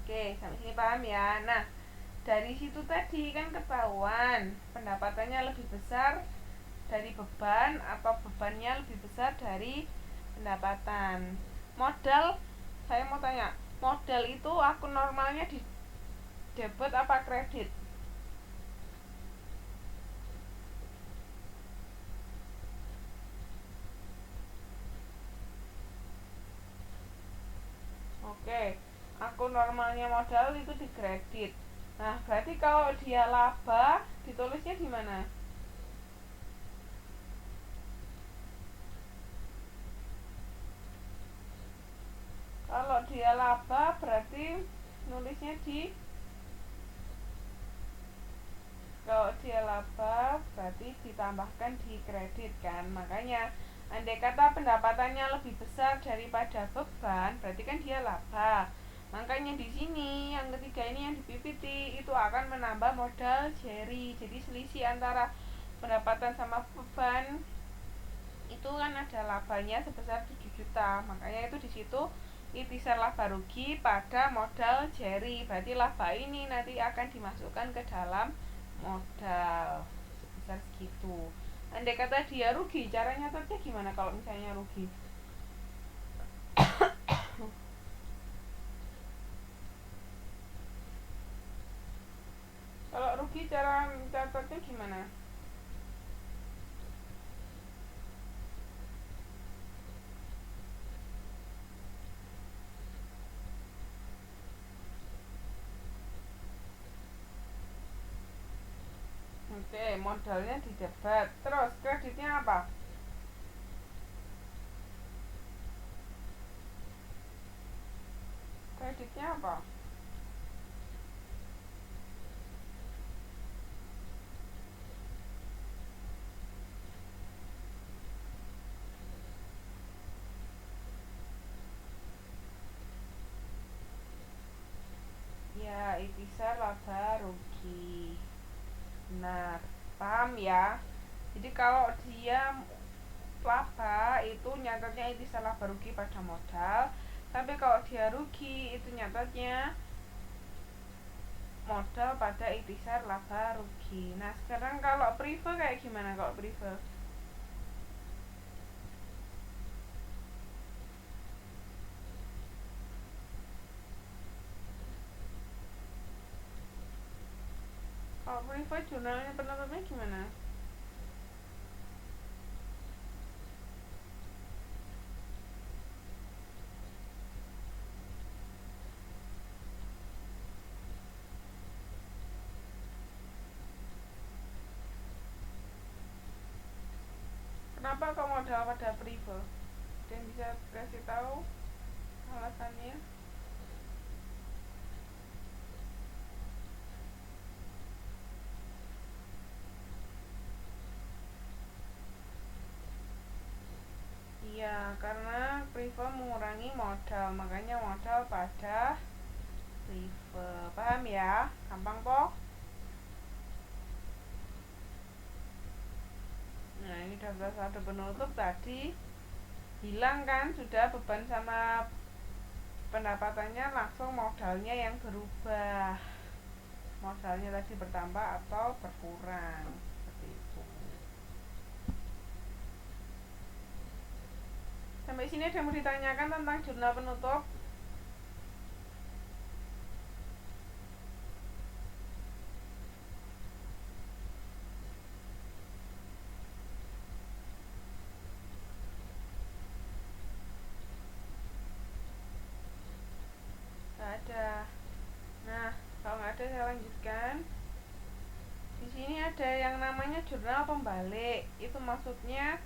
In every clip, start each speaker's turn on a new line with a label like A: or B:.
A: Oke, sampai sini paham ya. Nah, dari situ tadi kan ketahuan pendapatannya lebih besar dari beban atau bebannya lebih besar dari pendapatan. Modal, saya mau tanya, modal itu akun normalnya di debit apa kredit? Oke, akun normalnya modal itu di kredit. Nah, berarti kalau dia laba ditulisnya di mana? Kalau dia laba berarti nulisnya di, kalau dia laba berarti ditambahkan di kredit kan. Makanya andai kata pendapatannya lebih besar daripada beban, berarti kan dia laba. Makanya di sini yang ketiga ini yang di PPT itu akan menambah modal Jerry. Jadi selisih antara pendapatan sama beban itu kan ada labanya sebesar 7 juta. Makanya itu di situ itisar laba rugi pada modal Jerry. Berarti laba ini nanti akan dimasukkan ke dalam modal sebesar segitu. Andai kata dia rugi, cara nyatetnya gimana kalau misalnya rugi? Kalau rugi cara nyatetnya gimana? Oke, modalnya di debit. Terus kreditnya apa? Kreditnya apa? Ya, itisar laba rugi. Nah, paham ya? Jadi kalau dia laba itu nyatetnya itisar laba rugi pada modal, tapi kalau dia rugi itu nyatetnya modal pada itisar laba rugi. Nah, sekarang kalau prive kayak gimana kalau prive? Kalau prive jurnalnya penutupnya gimana? Kenapa kok modal pada prive? Dan bisa kasih tahu alasannya? Iya, karena prive mengurangi modal, makanya modal pada prive. Paham ya? Gampang kok? Nah, ini daftar saldo penutup tadi hilang kan, sudah beban sama pendapatannya, langsung modalnya yang berubah. Modalnya tadi bertambah atau berkurang. Seperti itu. Sampai sini ada yang mau ditanyakan tentang jurnal penutup? Gak ada. Nah, kalau nggak ada saya lanjutkan. Di sini ada yang namanya jurnal pembalik. Itu maksudnya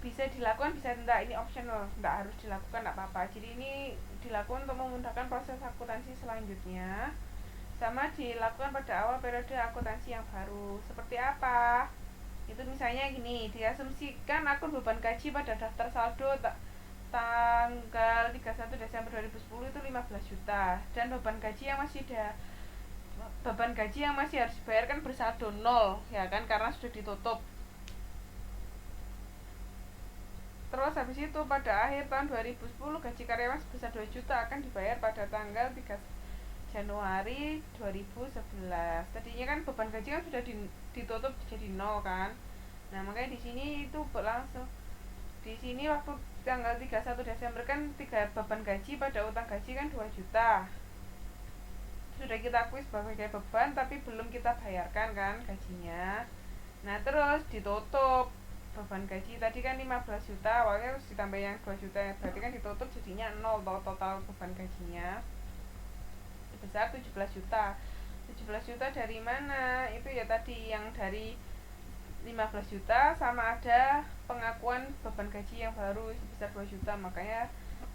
A: bisa dilakukan, bisa tidak, ini optional, tidak harus dilakukan, tidak apa-apa. Jadi ini dilakukan untuk memudahkan proses akuntansi selanjutnya, sama dilakukan pada awal periode akuntansi yang baru. Seperti apa? Itu misalnya gini, diasumsikan akun beban gaji pada daftar saldo tanggal 31 Desember 2010 itu 15 juta, dan beban gaji yang masih harus dibayarkan bersaldo 0 ya kan, karena sudah ditutup. Terus habis itu pada akhir tahun 2010 gaji karyawan sebesar 2 juta akan dibayar pada tanggal Januari 2011. Tadinya kan beban gaji kan sudah ditutup jadi nol kan. Nah, makanya di sini itu berlangsung. Di sini waktu tanggal 31 Desember kan 3 beban gaji pada utang gaji kan 2 juta. Sudah kita akui sebagai beban tapi belum kita bayarkan kan gajinya. Nah, terus ditutup beban gaji tadi kan 15 juta, awalnya harus ditambah yang 2 juta, berarti kan ditutup jadinya 0 total beban gajinya sebesar 17 juta. 17 juta dari mana? Itu ya tadi yang dari 15 juta sama ada pengakuan beban gaji yang baru sebesar 2 juta, makanya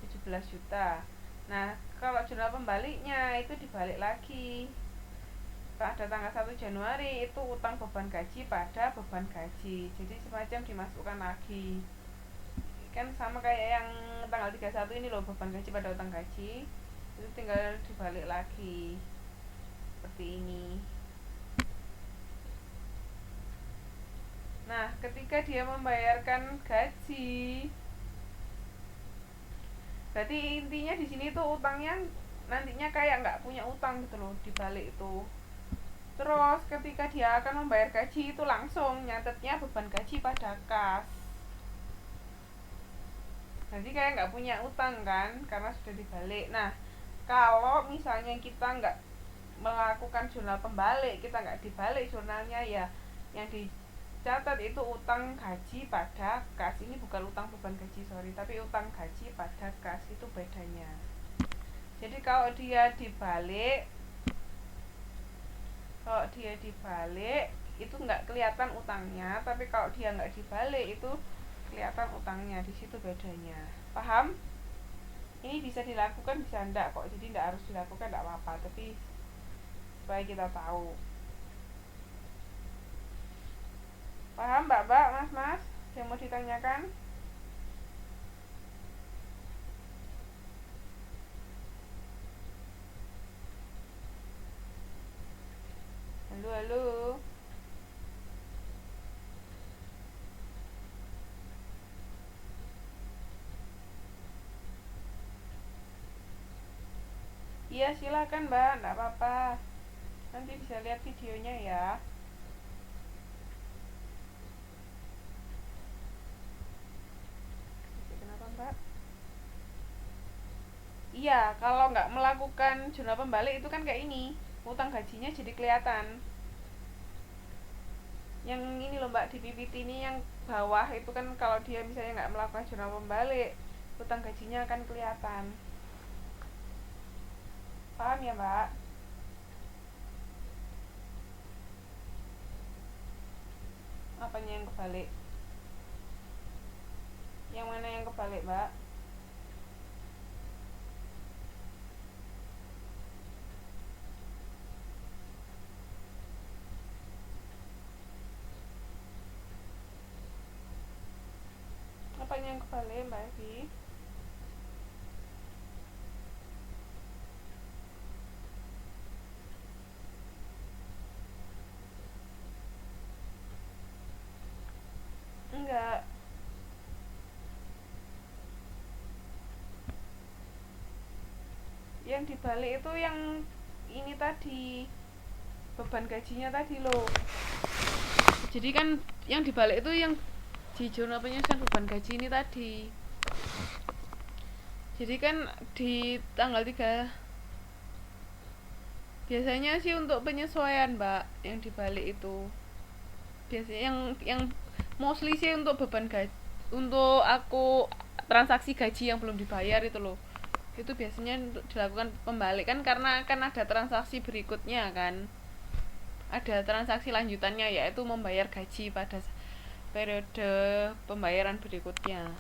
A: 17 juta. Nah, kalau jurnal pembaliknya itu dibalik lagi. Pada tanggal 1 Januari itu utang beban gaji pada beban gaji. Jadi semacam dimasukkan lagi. Kan sama kayak yang tanggal 31 ini loh, beban gaji pada utang gaji. Itu tinggal dibalik lagi. Seperti ini. Nah, ketika dia membayarkan gaji, berarti intinya di sini tuh utangnya nantinya kayak nggak punya utang gitu loh dibalik itu. Terus ketika dia akan membayar gaji itu langsung nyatetnya beban gaji pada kas. Jadi kayak nggak punya utang kan, karena sudah dibalik. Nah, kalau misalnya kita nggak melakukan jurnal pembalik, kita nggak dibalik jurnalnya, ya yang dicatat itu utang gaji pada kas. Ini bukan utang beban gaji, sorry, tapi utang gaji pada kas, itu bedanya. Jadi kalau dia dibalik itu nggak kelihatan utangnya, tapi kalau dia nggak dibalik itu kelihatan utangnya. Di situ bedanya. Paham? Ini bisa dilakukan, bisa enggak kok. Jadi enggak harus dilakukan, enggak apa-apa, tapi supaya kita tahu. Paham, Mbak, Mas? Yang mau ditanyakan? Halo. Iya, silakan, Mbak, enggak apa-apa. Nanti bisa lihat videonya ya. Kenapa, Mbak? Iya, kalau nggak melakukan jurnal pembalik itu kan kayak ini, utang gajinya jadi kelihatan. Yang ini loh Mbak, di PPT ini yang bawah itu kan kalau dia misalnya nggak melakukan jurnal pembalik, utang gajinya akan kelihatan. Paham ya Mbak? Apanya yang kebalik? Yang mana yang kebalik Mbak? Apanya yang kebalik Mbak Evi? Enggak. Yang dibalik itu yang ini tadi, beban gajinya tadi loh. Jadi kan yang dibalik itu yang di jurnal penyusunan beban gaji ini tadi. Jadi kan di tanggal 3 biasanya sih untuk penyesuaian Mbak yang dibalik itu. Biasanya yang mostly sih untuk beban gaji, untuk aku transaksi gaji yang belum dibayar itu loh. Itu biasanya untuk dilakukan pembalik kan, karena kan ada transaksi berikutnya kan. Ada transaksi lanjutannya, yaitu membayar gaji pada periode pembayaran berikutnya.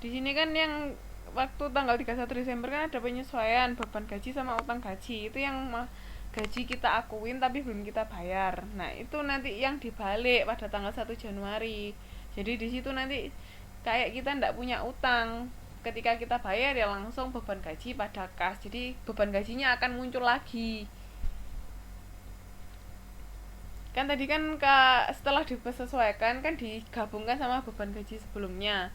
A: Di sini kan yang waktu tanggal 31 Desember kan ada penyesuaian beban gaji sama utang gaji. Itu yang gaji kita akuin tapi belum kita bayar. Nah, itu nanti yang dibalik pada tanggal 1 Januari. Jadi di situ nanti kayak kita ndak punya utang. Ketika kita bayar ya langsung beban gaji pada kas. Jadi beban gajinya akan muncul lagi. Kan tadi kan setelah disesuaikan kan digabungkan sama beban gaji sebelumnya.